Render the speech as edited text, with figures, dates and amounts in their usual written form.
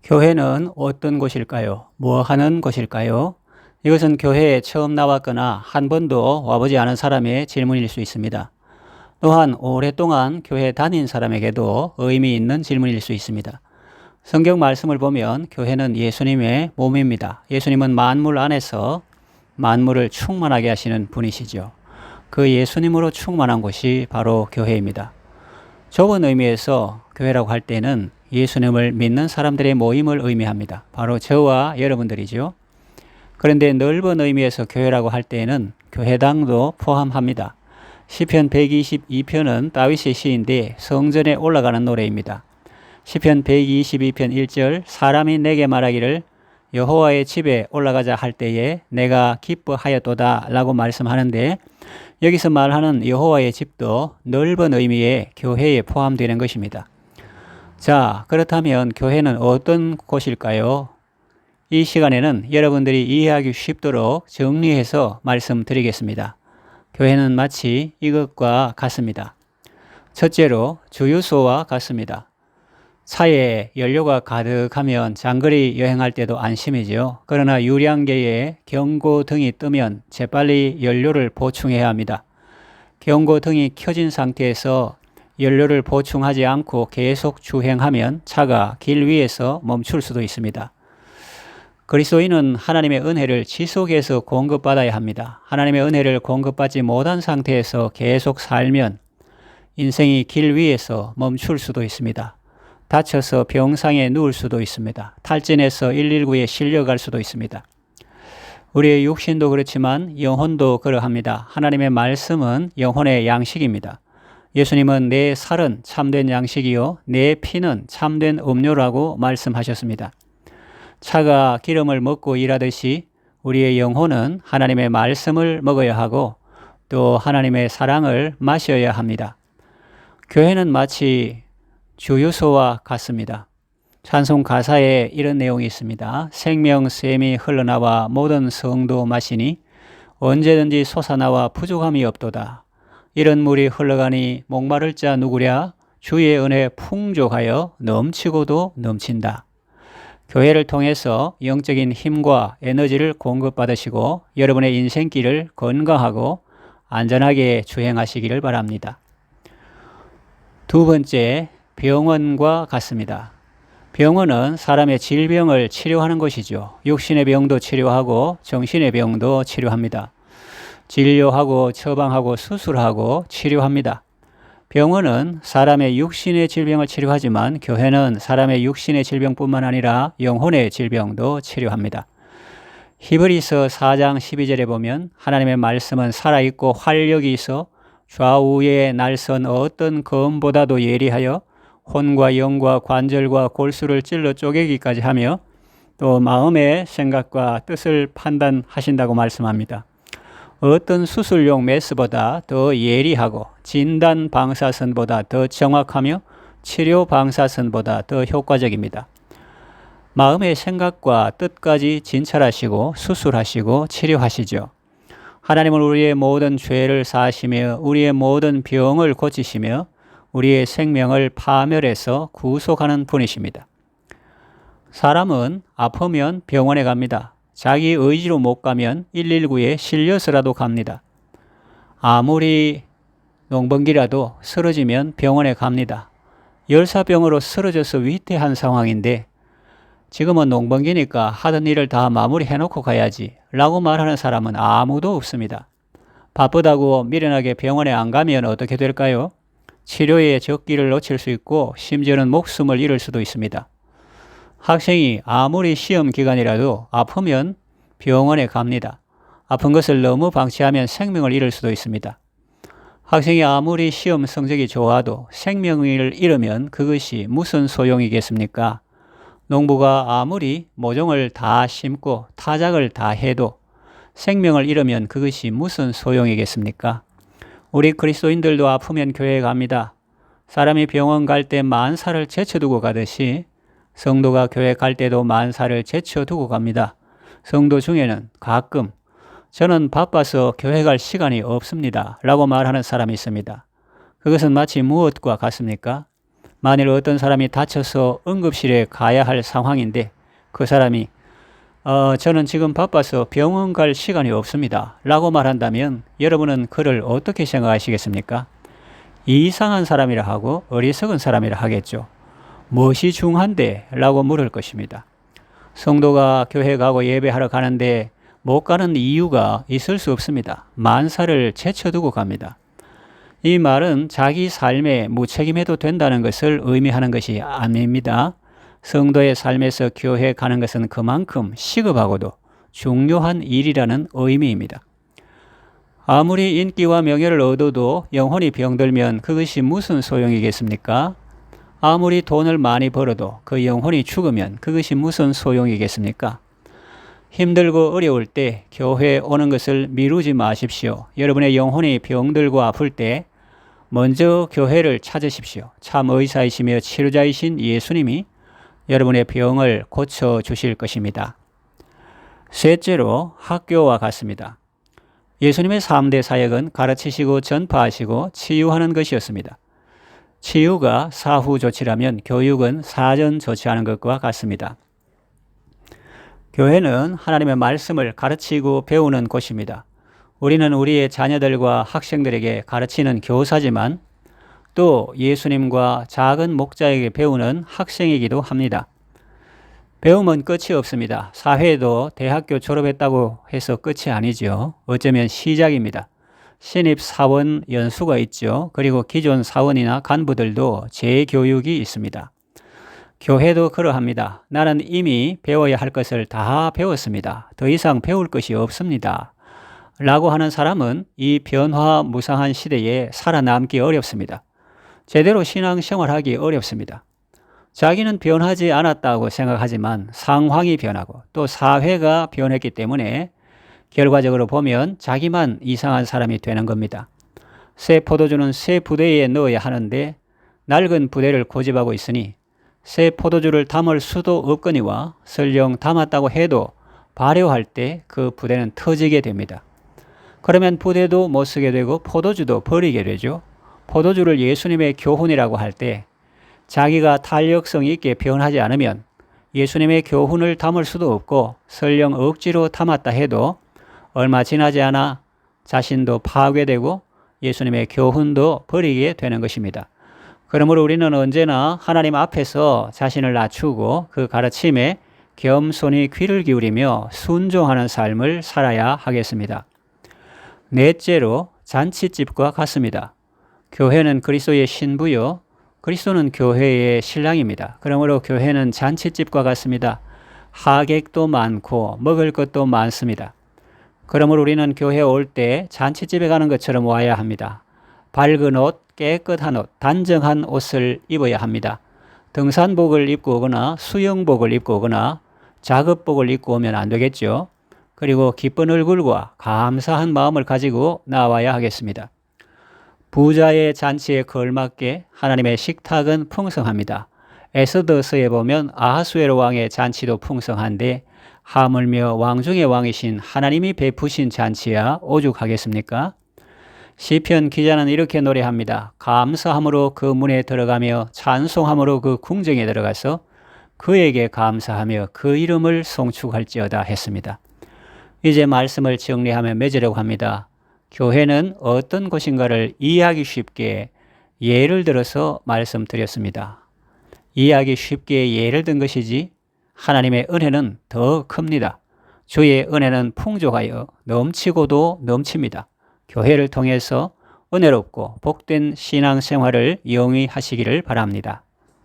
교회는 어떤 곳일까요? 뭐 하는 곳일까요? 이것은 교회에 처음 나왔거나 한 번도 와보지 않은 사람의 질문일 수 있습니다. 또한 오랫동안 교회 다닌 사람에게도 의미 있는 질문일 수 있습니다. 성경 말씀을 보면 교회는 예수님의 몸입니다. 예수님은 만물 안에서 만물을 충만하게 하시는 분이시죠. 그 예수님으로 충만한 곳이 바로 교회입니다. 좁은 의미에서 교회라고 할 때는 예수님을 믿는 사람들의 모임을 의미합니다. 바로 저와 여러분들이죠. 그런데 넓은 의미에서 교회라고 할 때에는 교회당도 포함합니다. 시편 122편은 다윗의 시인데 성전에 올라가는 노래입니다. 시편 122편 1절 사람이 내게 말하기를 여호와의 집에 올라가자 할 때에 내가 기뻐하였도다 라고 말씀하는데, 여기서 말하는 여호와의 집도 넓은 의미의 교회에 포함되는 것입니다. 자, 그렇다면 교회는 어떤 곳일까요? 이 시간에는 여러분들이 이해하기 쉽도록 정리해서 말씀드리겠습니다. 교회는 마치 이것과 같습니다. 첫째로 주유소와 같습니다. 차에 연료가 가득하면 장거리 여행할 때도 안심이죠. 그러나 유량계에 경고등이 뜨면 재빨리 연료를 보충해야 합니다. 경고등이 켜진 상태에서 연료를 보충하지 않고 계속 주행하면 차가 길 위에서 멈출 수도 있습니다. 그리스도인은 하나님의 은혜를 지속해서 공급받아야 합니다. 하나님의 은혜를 공급받지 못한 상태에서 계속 살면 인생이 길 위에서 멈출 수도 있습니다. 다쳐서 병상에 누울 수도 있습니다. 탈진해서 119에 실려갈 수도 있습니다. 우리의 육신도 그렇지만 영혼도 그러합니다. 하나님의 말씀은 영혼의 양식입니다. 예수님은 내 살은 참된 양식이요 내 피는 참된 음료라고 말씀하셨습니다. 차가 기름을 먹고 일하듯이 우리의 영혼은 하나님의 말씀을 먹어야 하고 또 하나님의 사랑을 마셔야 합니다. 교회는 마치 주유소와 같습니다. 찬송 가사에 이런 내용이 있습니다. 생명샘이 흘러나와 모든 성도 마시니 언제든지 솟아나와 부족함이 없도다. 이런 물이 흘러가니 목마를 자 누구랴 주의 은혜 풍족하여 넘치고도 넘친다. 교회를 통해서 영적인 힘과 에너지를 공급받으시고 여러분의 인생길을 건강하고 안전하게 주행하시기를 바랍니다. 두 번째, 병원과 같습니다. 병원은 사람의 질병을 치료하는 곳이죠. 육신의 병도 치료하고 정신의 병도 치료합니다. 진료하고 처방하고 수술하고 치료합니다. 병원은 사람의 육신의 질병을 치료하지만 교회는 사람의 육신의 질병뿐만 아니라 영혼의 질병도 치료합니다. 히브리서 4장 12절에 보면 하나님의 말씀은 살아있고 활력이 있어 좌우에 날선 어떤 검보다도 예리하여 혼과 영과 관절과 골수를 찔러 쪼개기까지 하며 또 마음의 생각과 뜻을 판단하신다고 말씀합니다. 어떤 수술용 메스보다 더 예리하고 진단 방사선보다 더 정확하며 치료 방사선보다 더 효과적입니다. 마음의 생각과 뜻까지 진찰하시고 수술하시고 치료하시죠. 하나님은 우리의 모든 죄를 사하시며 우리의 모든 병을 고치시며 우리의 생명을 파멸해서 구속하는 분이십니다. 사람은 아프면 병원에 갑니다. 자기 의지로 못 가면 119에 실려서라도 갑니다. 아무리 농번기라도 쓰러지면 병원에 갑니다. 열사병으로 쓰러져서 위태한 상황인데 지금은 농번기니까 하던 일을 다 마무리해놓고 가야지 라고 말하는 사람은 아무도 없습니다. 바쁘다고 미련하게 병원에 안 가면 어떻게 될까요? 치료의 적기를 놓칠 수 있고 심지어는 목숨을 잃을 수도 있습니다. 학생이 아무리 시험 기간이라도 아프면 병원에 갑니다. 아픈 것을 너무 방치하면 생명을 잃을 수도 있습니다. 학생이 아무리 시험 성적이 좋아도 생명을 잃으면 그것이 무슨 소용이겠습니까? 농부가 아무리 모종을 다 심고 타작을 다 해도 생명을 잃으면 그것이 무슨 소용이겠습니까? 우리 그리스도인들도 아프면 교회에 갑니다. 사람이 병원 갈 때 만사를 제쳐두고 가듯이 성도가 교회 갈 때도 만사를 제쳐두고 갑니다. 성도 중에는 가끔 저는 바빠서 교회 갈 시간이 없습니다 라고 말하는 사람이 있습니다. 그것은 마치 무엇과 같습니까? 만일 어떤 사람이 다쳐서 응급실에 가야 할 상황인데 그 사람이 저는 지금 바빠서 병원 갈 시간이 없습니다 라고 말한다면 여러분은 그를 어떻게 생각하시겠습니까? 이상한 사람이라 하고 어리석은 사람이라 하겠죠. 무엇이 중한데? 라고 물을 것입니다. 성도가 교회 가고 예배하러 가는데 못 가는 이유가 있을 수 없습니다. 만사를 제쳐두고 갑니다. 이 말은 자기 삶에 무책임해도 된다는 것을 의미하는 것이 아닙니다. 성도의 삶에서 교회 가는 것은 그만큼 시급하고도 중요한 일이라는 의미입니다. 아무리 인기와 명예를 얻어도 영혼이 병들면 그것이 무슨 소용이겠습니까? 아무리 돈을 많이 벌어도 그 영혼이 죽으면 그것이 무슨 소용이겠습니까? 힘들고 어려울 때 교회에 오는 것을 미루지 마십시오. 여러분의 영혼이 병들고 아플 때 먼저 교회를 찾으십시오. 참 의사이시며 치료자이신 예수님이 여러분의 병을 고쳐주실 것입니다. 셋째로 학교와 같습니다. 예수님의 3대 사역은 가르치시고 전파하시고 치유하는 것이었습니다. 치유가 사후 조치라면 교육은 사전 조치하는 것과 같습니다. 교회는 하나님의 말씀을 가르치고 배우는 곳입니다. 우리는 우리의 자녀들과 학생들에게 가르치는 교사지만 또 예수님과 작은 목자에게 배우는 학생이기도 합니다. 배움은 끝이 없습니다. 사회도 대학교 졸업했다고 해서 끝이 아니죠. 어쩌면 시작입니다. 신입 사원 연수가 있죠. 그리고 기존 사원이나 간부들도 재교육이 있습니다. 교회도 그러합니다. 나는 이미 배워야 할 것을 다 배웠습니다. 더 이상 배울 것이 없습니다. 라고 하는 사람은 이 변화무쌍한 시대에 살아남기 어렵습니다. 제대로 신앙생활하기 어렵습니다. 자기는 변하지 않았다고 생각하지만 상황이 변하고 또 사회가 변했기 때문에 결과적으로 보면 자기만 이상한 사람이 되는 겁니다. 새 포도주는 새 부대에 넣어야 하는데 낡은 부대를 고집하고 있으니 새 포도주를 담을 수도 없거니와 설령 담았다고 해도 발효할 때 그 부대는 터지게 됩니다. 그러면 부대도 못 쓰게 되고 포도주도 버리게 되죠. 포도주를 예수님의 교훈이라고 할 때 자기가 탄력성 있게 변하지 않으면 예수님의 교훈을 담을 수도 없고 설령 억지로 담았다 해도 얼마 지나지 않아 자신도 파괴되고 예수님의 교훈도 버리게 되는 것입니다. 그러므로 우리는 언제나 하나님 앞에서 자신을 낮추고 그 가르침에 겸손히 귀를 기울이며 순종하는 삶을 살아야 하겠습니다. 넷째로 잔치집과 같습니다. 교회는 그리스도의 신부요, 그리스도는 교회의 신랑입니다. 그러므로 교회는 잔치집과 같습니다. 하객도 많고 먹을 것도 많습니다. 그러므로 우리는 교회에 올 때 잔치집에 가는 것처럼 와야 합니다. 밝은 옷, 깨끗한 옷, 단정한 옷을 입어야 합니다. 등산복을 입고 오거나 수영복을 입고 오거나 작업복을 입고 오면 안 되겠죠. 그리고 기쁜 얼굴과 감사한 마음을 가지고 나와야 하겠습니다. 부자의 잔치에 걸맞게 하나님의 식탁은 풍성합니다. 에스더서에 보면 아하수에로 왕의 잔치도 풍성한데 하물며 왕중의 왕이신 하나님이 베푸신 잔치야 오죽하겠습니까? 시편 기자는 이렇게 노래합니다. 감사함으로 그 문에 들어가며 찬송함으로 그 궁정에 들어가서 그에게 감사하며 그 이름을 송축할지어다 했습니다. 이제 말씀을 정리하며 맺으려고 합니다. 교회는 어떤 곳인가를 이해하기 쉽게 예를 들어서 말씀드렸습니다. 이해하기 쉽게 예를 든 것이지 하나님의 은혜는 더 큽니다. 주의 은혜는 풍족하여 넘치고도 넘칩니다. 교회를 통해서 은혜롭고 복된 신앙생활을 영위하시기를 바랍니다.